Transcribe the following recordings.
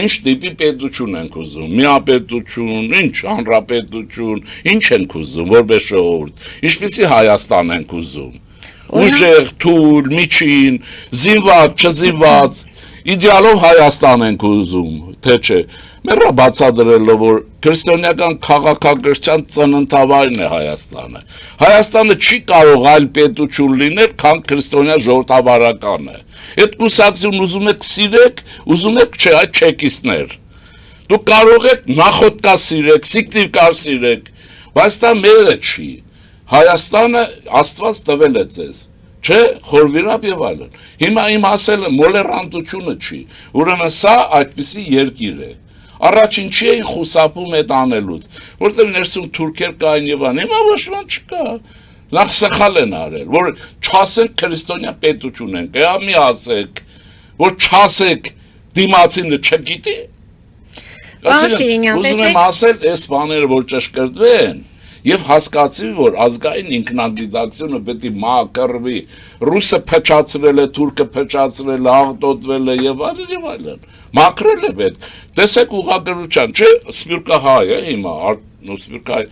Ինչ տիպի պետություն ենք ուզում, միապետություն, ինչ հանրապետություն, ինչ ենք ուզում, որպես ժողովուրդ, ինչպիսի Հայաստան ենք ուզում, ուժեղ, թույլ, միջին, զինված, չզինված, իդեալով Հայաստան ենք ուզում, թե չէ, մեռա բացադրելով, որ քրիստոնեական քաղաքակրթության ծննդավայրն է Հայաստանը, Հայաստանը չի կարող այլ պետություն լինել, քան քրիստոնյա ժողովրդավարականը, այդ կուսակցություն ուզում եք սիրեք, ուզում եք չէ, այդ չեկիստներ, դուք կարող եք նախոտկա սիրեք, սիկտիվկար սիրեք, բայց դա մերը չի, Հայաստանը Աստված տվել է ձեզ, չէ, խորվիրապ եւ այլն, հիմա իմ ասելը մոլերանտությունը չի, ուրեմն սա այդպիսի երկիր է, առաջին չի էին խուսափում այդ անելուց, որտեղ ներսում թուրքեր կային եւ այլն, հիմա ոչ ոք չկա, նախ սխալ են արել, որ չասենք քրիստոնյա պետություն ենք, եղա մի ասեք, որ չասեք դիմացինը չգիտի, ուզում եմ ասել, այս բաները որ ճշգրտվեն, եւ հասկացի, որ ազգային ինքնագիտակցությունը պետք է մակրվի, ռուսը փչացրել է, թուրքը փչացրել է, աղտոտվել է եւ այլն, մակրել է պետք, տեսեք ուղղագրության, չէ, սպյուրքահայ է հիմա, սպյուրքահայ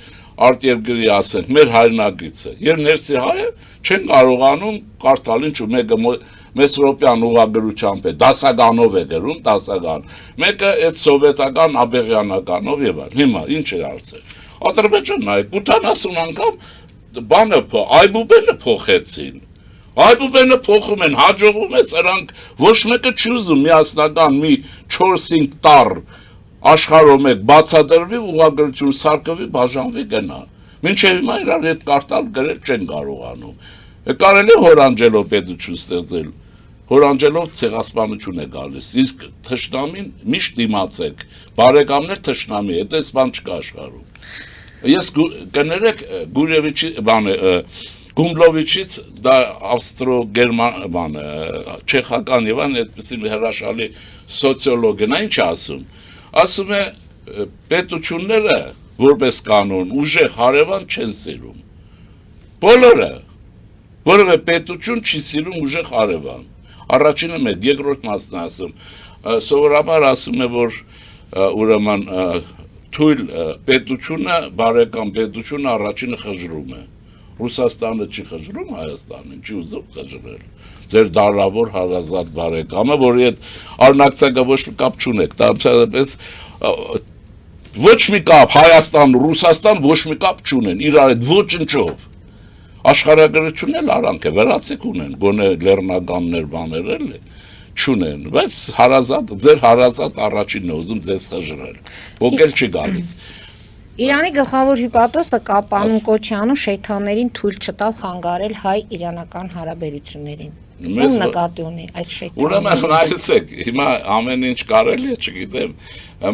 արտերկրի ասենք, մեր հայրենագիծը, եւ ներսի հայը չեն կարողանում կարդալ ինչու մեկը Մեսրոպյան ուղղագրությամբ է, դասականով է գրում, դասական, մեկը այդ սովետական աբեղյանականով եւ այլն, հիմա ինչ է արծել Ադրբեջանն նայեք, 80 անգամ բանը այբուբենը փոխեցին, այբուբենը փոխում են, հաջողում է սրանք, ոչ մեկը չի ուզում միասնական մի 4-5 տար աշխարհում եք բացադրվի ուղղագրություն սարքվի բաժանվի գնա, մինչև հիմա իրար հետ կարդալ գրել չեն կարողանում, կարելի հորանջելով պետություն ստեղծել, հորանջելով ցեղասպանություն է գալիս, իսկ թշնամին միշտ դիմացեք, բարեկամներ թշնամի, այդ էս բան չկա աշխարհում Ես կներեք Գուրևիչի բանը Գումբլովիչից դա ավստրո-գերման չեխական եւ այն այդպիսի հրաշալի սոցիոլոգ է, նա ինչ ասում է պետությունները որպես կանոն ուժեղ հարևան չեն սիրում բոլորը որովհետեւ պետություն չի սիրում ուժեղ հարևան առաջինը մեկ երկրորդ մասն ասում սովորաբար ասում է որ ուրեմն թույլ պետությունը, բարեկամ պետությունը առաջինը խժրում է, Ռուսաստանը չի խժրում Հայաստանին, չի ուզում խժրել, ձեր դարավոր հարազատ բարեկամը, որի հետ արնակցակը ոչ մի կապ չունեք, դարձյալապես ոչ մի կապ, Հայաստան, Ռուսաստան ոչ մի կապ չունեն, իրար հետ ոչնչով, աշխարհագրությունն էլ արանք է, վերացիկ ունեն, գոնե լեռնականներ բաներ էլ է, չունեն, բայց ձեր հարազատ առաջինն է ուզում ձեզ խժրել, ոք էլ չի գալիս։ Իրանի գլխավոր հյուպատոսը Կապանուն Կոչյանը շեյթաներին թույլ չտալ խանգարել հայ-իրանական հարաբերություններին։ Ում նկատի ունի այդ շեյթաները։ Ուրեմն նայեցեք, հիմա ամեն ինչ կարելի է, չգիտեմ,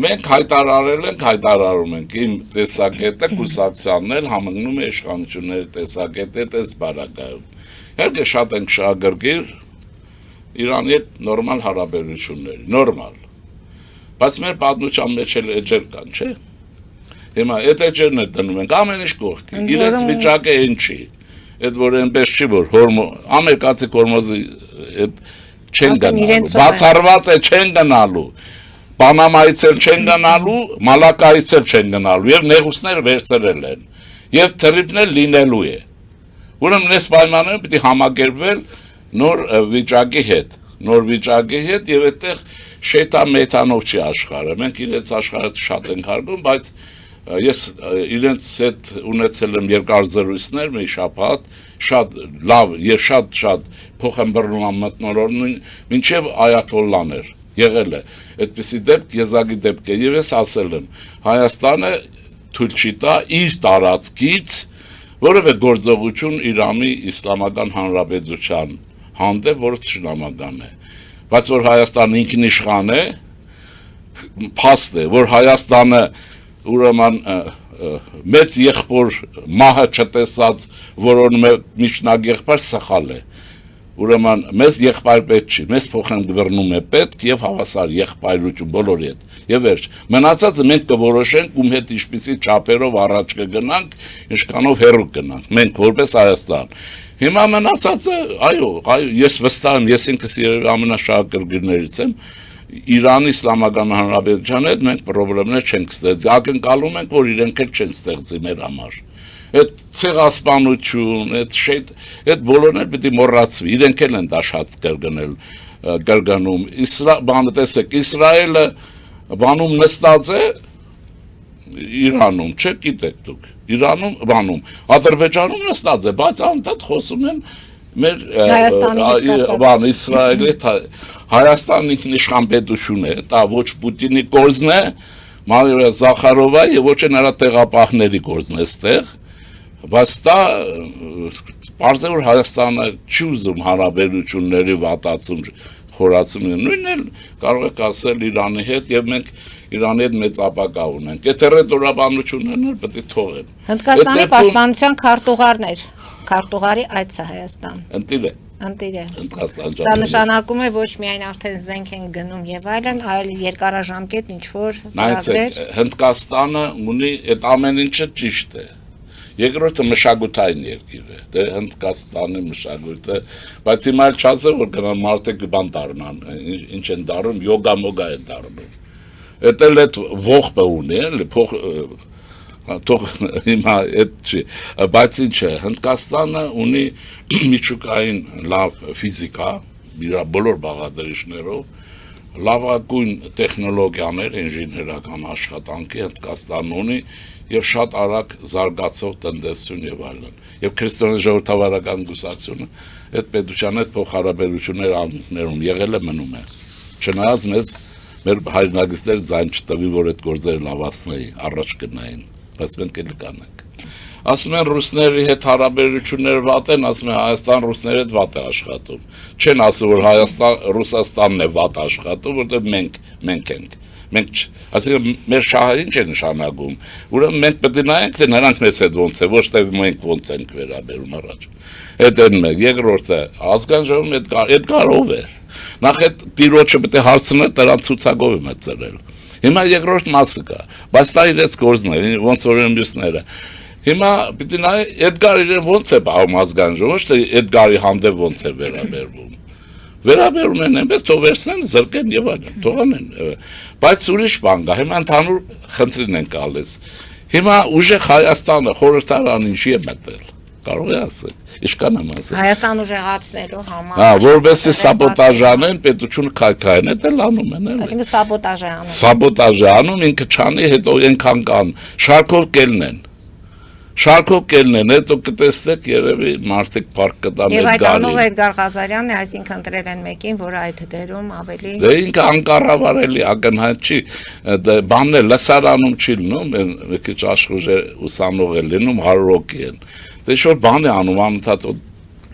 մենք հայտարարում ենք, իմ տեսակետը կուսակցությանն էլ համընկնում է իշխանությունների տեսակետը այս բարակայում։ Իհարկե շատ ենք շահագրգիռ Իրանի հետ նորմալ հարաբերությունների, նորմալ, բայց մեր պատմության մեջ էլ էջեր կան, չէ, հիմա այդ էջերն է դնում ենք, ամեն ինչ կողքի, իրենց վիճակը են չի, այդ որ ենպես չի, որ ամերկացի կորմոզի չեն գնալու, բացառված է չեն գնալու, Պանամայից էլ չեն գնալու, Մալակայից էլ չեն գնալու, և նեղուսներ վերցրել են, և թրիպն էլ լինելու է, ուրեմն այս պայմանները պիտի համակերպվել նոր վիճակի հետ եւ այդտեղ շեյթան-մեյթանով չի աշխարհը, մենք իրենց աշխարհը շատ ենք հարգում, բայց ես իրենց հետ ունեցել եմ երկար զրույցներ, մի շաբաթ, շատ լավ եւ շատ փոխըմբռնում մթնոլորտն մինչեւ այաթոլլաներ եղել է, այդպիսի դեպք, եզակի դեպք է եւ ես ասել եմ, Հայաստանը թույլ չի տա իր տարածքից որևէ գործողություն Իրանի Իսլամական Հանրապետության հանդեպ, որը թշնամական է, բայց որ Հայաստանը ինքնիշխան է, փաստ է, որ Հայաստանը ուրեմն մեծ եղբոր մահը չտեսած որոնում է միջնագեղբար սխալ է, ուրեմն մեզ եղբայր պետք չի, մեզ փոխըմբռնում է պետք եւ հավասար եղբայրություն բոլորի հետ, եւ վերջ, մնացածը մենք կորոշենք ում հետ ինչպիսի չափերով առաջ կգնանք, ինչքանով հեռու կգնանք, մենք որպես Հայաստան Հիմա մնացածը, այո, ես վստահ եմ, ես ինքս երևի ամենաշահագրգիռներից եմ, Իրանի Իսլամական Հանրապետության հետ մենք խնդիրներ չենք ստեղծի, ակնկալում ենք, որ իրենք էլ չեն ստեղծի մեր համար։ Այդ ցեղասպանություն, այդ բոլորն էլ պիտի մոռացվի, իրենք էլ են դա շատ կրկնում։ Բանը տեսեք, Իսրայելը բանում նստած է Իրանում, չէ՞ գիտեք դուք։ Իրանում բանում, Ադրբեջանում նստած է, բայց անդադ խոսում են մեր բան Իսրայելի Հայաստանի ինքնիշխան պետություն է, դա ոչ Պուտինի գործն է, Մարիա Զախարովա եւ ոչ նրա տեղապահների գործն է այստեղ, բայց դա բարձր որ Հայաստանը չի ուզում հարաբերությունների վատացում խորացում, նույնն էլ կարող եք ասել Իրանի հետ եւ մենք Իրանի հետ մեծ ապակա ունենք։ Այդ ռետորաբանություններն էլ պետք է թողեն։ Հնդկաստանի պաշտպանության քարտուղարի այցը Հայաստան։ Ընտիր է։ Սա նշանակում է ոչ միայն արդեն զենք են գնում եւ այլն, այլ երկարաժամկետ ինչ որ ծրագրեր։ Հնդկաստանը ունի այդ ամեն ինչը ճիշտ է։ Երկրորդը մշակութային երկիր է, դե Հնդկաստանի մշակույթը, բայց հիմա էլ չասեմ, որ գնան մարդիկ բան դառնան, ինչ են դառնում, յոգա մոգա են դառնում։ Այդ էլ այդ ողբը ունի, էլի թող հիմա այդ չի, բայց ինչ է, Հնդկաստանը ունի միջուկային լավ ֆիզիկա, իր բոլոր բաղադրիչներով, լավագույն տեխնոլոգիաներ, ինժեներական աշխատանքի Հնդկաստանն ունի եւ շատ արագ զարգացող տնտեսություն եւ այլն։ Եվ քրիստոնյա ժողովրդավարական գուսակցությունը այդ պետության հետ փոխհարաբերություններ անուններում եղել է մնում է։ Չնայած մեր հայրենագիտները ձայն չտվի, որ այդ գործերը լավացնեի, առաջ գնային, բայց մենք էլ կանենք։ Ասում են ռուսների հետ հարաբերությունները վատ են, ասում են Հայաստան ռուսների հետ վատ է աշխատում։ Չեն ասում, որ Ռուսաստանն է վատ աշխատում, որտեղ մենք ենք։ Մենք, ասենք, մեր շահը ինչ է նշանակում, ուրեմն մենք պետք է նայենք, թե նրանք մեզ հետ ոնց է, ոչ թե մենք ոնց ենք վերաբերում առաջ։ Այդ են մեկ, երկրորդը, ազգային ժողովում այդ կարով է։ Նախ այդ տիրոջը պետք է հարցնել, դրան ցուցակով է մտցրել։ Հիմա երկրորդ մասը կա, բայց դա իրենց գործն է, ոնց որ մյուսները։ Հիմա պիտի նայ Էդգար իրեն ոնց է պահում ազգային ժողովը, ոչ թե Էդգարի հանդեպ ոնց է վերաբերվում։ Վերաբերում են այնպես, թող վերցնեն, զրկեն եւ այլն, թողանեն։ Բայց ուրիշ բան կա, հիմա ընդհանուր խնդրին են գալիս։ Հիմա ուժեղ Հայաստանը խորհրդարան ինչի է մտել։ Կարող է ասել, իշքան եմ ասել։ Հայաստան ուժեղացնելու համար։ Հա, որովհետեւ սաբոտաժ անեն, պետությունը քայքային, դա էլ անում են, էլի։ Այսինքն սաբոտաժ է անում։ Սաբոտաժ է անում, ինքը չանի, հետո այնքան կան, շարքով կելնեն։ Շարքով կելնեն, հետո կտեսնեք երևի մարդիկ պարկ կտան Եվ այդ անով Էդգար Ղազարյանն է, այսինքն ընտրել են մեկին, որը այդ դերում ավելի Դե ինքը անկառավարելի, ակնհայտ չի, բանն է լսարանում չի լինում, մի քիչ աշխուժ է ուսանող է լինում, 100 հոգի են։ Դե ինչ-որ բան է անում, անընդհատ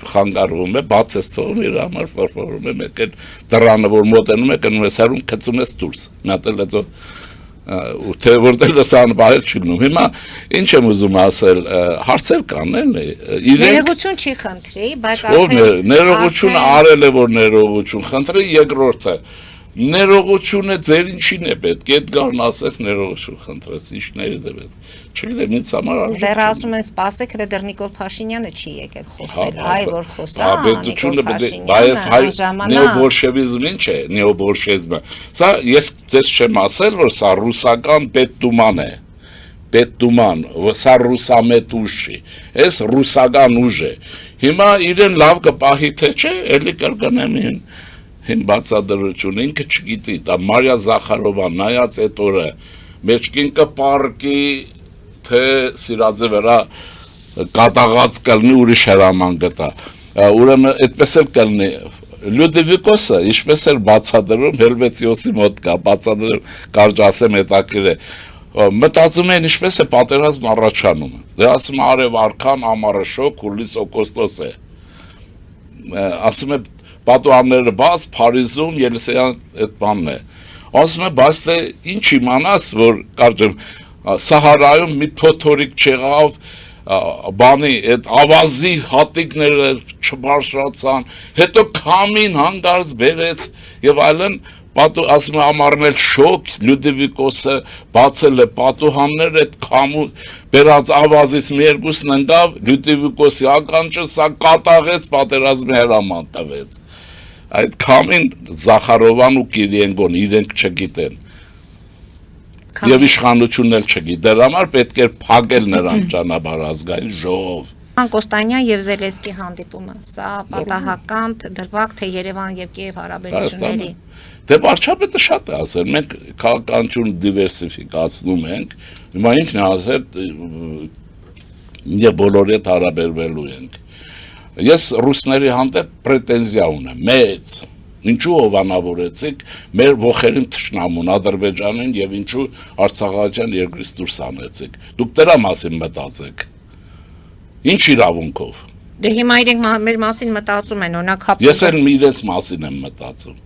խանգարվում է, բաց ես թողում իր համար ֆորֆորում է, մեկ էլ դռանը որ մոտենում է, գնում ես հեռում, գցում ես դուրս։ Մի հատ էլ հետո թե որտեղ լսանը բայել չի լինում։ Հիմա ինչ եմ ուզում ասել, հարցեր կան էլի։ Ներողություն չի խնդրի, բայց ներողություն արել է որ ներողություն խնդրի, երկրորդը ներողությունը ձեր ինչին է պետք, Էդգարն ասեք ներողություն խնդրեց, ինչների է պետք։ Չգիտեմ, ինձ համար արժեք։ Դեռ ասում են սպասեք, դեռ Նիկոլ Փաշինյանը չի եկել խոսել, այ որ խոսա Նիկոլ Փաշինյանը, նեոբոլշևիզմը ինչ է, նեոբոլշևիզմը։ Սա ես ձեզ չեմ ասել, որ սա ռուսական պետդուման է։ Պետդուման, սա ռուսամետ ուժ չի, այս ռուսական ուժ է։ Հիմա իրեն լավ կպահի թե չէ, էլի կրկնեմ հին բացադրություն, ինքը չգիտի, դա Մարիա Զախարովան նայած այդ օրը, մեջքին կպարկի, թե սիրածը վրա կատաղած կլնի ուրիշ հրաման գտա, ուրեմն այդպես էլ կլնի, Լյուդովիկոսը, ինչպես էր բացադրում, Հելվեցիոսի մոտ կա, բացադրում, կարճ ասեմ հետաքրիր է, մտածում են ինչպես է պատերազմ առաջանում, դե ասում է արև արքան, ամառը շոք, հուլիս օգոստոս է, ասում է պատուհանները բաց, Փարիզում, Ելիսեյան այդ բանն է, ասում է, բայց թե ինչ իմանաս, որ կարճեմ, Սահարայում մի փոթորիկ չեղավ, բանի, այդ ավազի հատիկները չբարձրացան, հետո քամին հանգարց բերեց եւ այլն, ասում է ամառնել շոկ, Լյուդովիկոսը բացել է պատուհաններ, այդ քամու բերած ավազից մի երկուսն ընկավ, Լյուդովիկոսի ականջը սա կատաղեց, պատերազմի հրաման տվեց։ Այդ քամին Զախարովան ու Կիրիենկոն իրենք չգիտեն։ Եվ իշխանությունն էլ չգիտի։ Դրա համար պետք է փակել նրանց ճանապարհ ազգային ժողով։ Կոստանյան եւ Զելենսկի հանդիպումը, սա պատահական դրվագ թե Երևան եւ Կիև հարաբերությունների։ Դե վարչապետը շատ է ասել, մենք քաղաքականություն դիվերսիֆիկացնում ենք, հիմա ինքն է ասել, եւ բոլորի հետ հարաբերվելու ենք։ Ես ռուսների հանդեպ պրետենզիա ունեմ, մեծ։ Ինչու հովանավորեցիք մեր ողերին թշնամուն Ադրբեջանին եւ ինչու Արցախյան երկրից դուրս անեցիք։ Դուք դրա մասին մտածեք։ Ինչ իրավունքով։ Դե հիմա իրենք մեր մասին մտածում են, օրինակ հապ։ Ես էլ իրենց մասին եմ մտածում։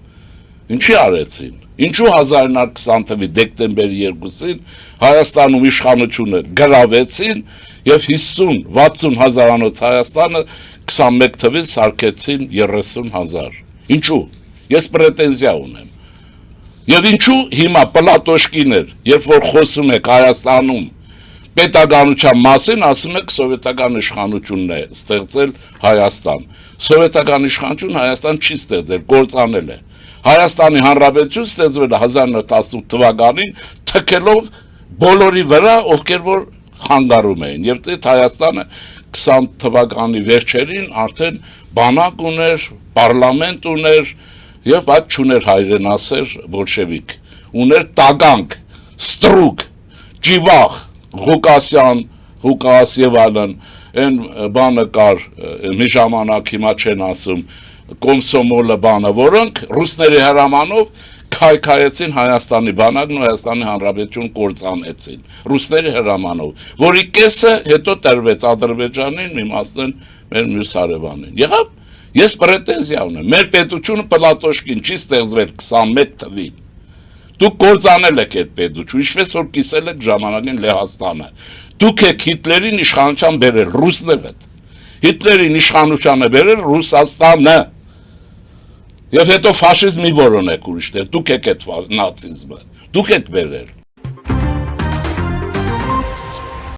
Ինչի արեցին։ Ինչու 1920 թվականի դեկտեմբերի 2-ին Հայաստանում իշխանությունը գրավեցին եւ 50-60 հազարանոց Հայաստանը 21 թվականին սարքեցին 30,000։ Ինչու։ Ես պրետենզիա ունեմ։ Եվ ինչու հիմա Պլատոշկիներ, երբ որ խոսում եք Հայաստանում պետականության մասին, ասում եք սովետական իշխանությունն է ստեղծել Հայաստան։ Սովետական իշխանություն Հայաստան չի ստեղծել, կործանել է։ Հայաստանի Հանրապետություն ստեղծվել է 1918 թվականին, թքելով բոլորի վրա, ովքեր որ խանգարում էին։ Եվ այդ Հայաստանը 20 թվականի վերջերին արդեն բանակ ուներ, պարլամենտ ուներ, եւ այդ չուներ հայրենասեր բոլշևիկ, ուներ տագանք, ստրուկ, ճիվախ, Ղուկասյան, Ղուկաս եւ այլն, այն բանը կար, մի ժամանակ հիմա չեն ասում, կոմսոմոլը բանը, որոնք ռուսների հրամանով քայքայեցին Հայաստանի բանակն ու Հայաստանի Հանրապետություն կործանեցին, ռուսների հրամանով, որի կեսը հետո տրվեց Ադրբեջանին, մի մասն մեր մյուս հարևանին։ Եղավ Ես պրետենզիա ունեմ, մեր պետությունը Պլատոշկին չի ստեղծվել 21 թվականին։ Դուք կործանել եք այդ պետություն, ինչպես որ կիսել եք ժամանակին Լեհաստանը։ Դուք եք Հիտլերին իշխանության բերել, ռուսները։ Հիտլերին իշխանությանը բերել Ռուսաստանը։ Եվ հետո ֆաշիզմի որոնեք ուրիշներ, դուք եք այդ նացիզմը, դուք եք բերել։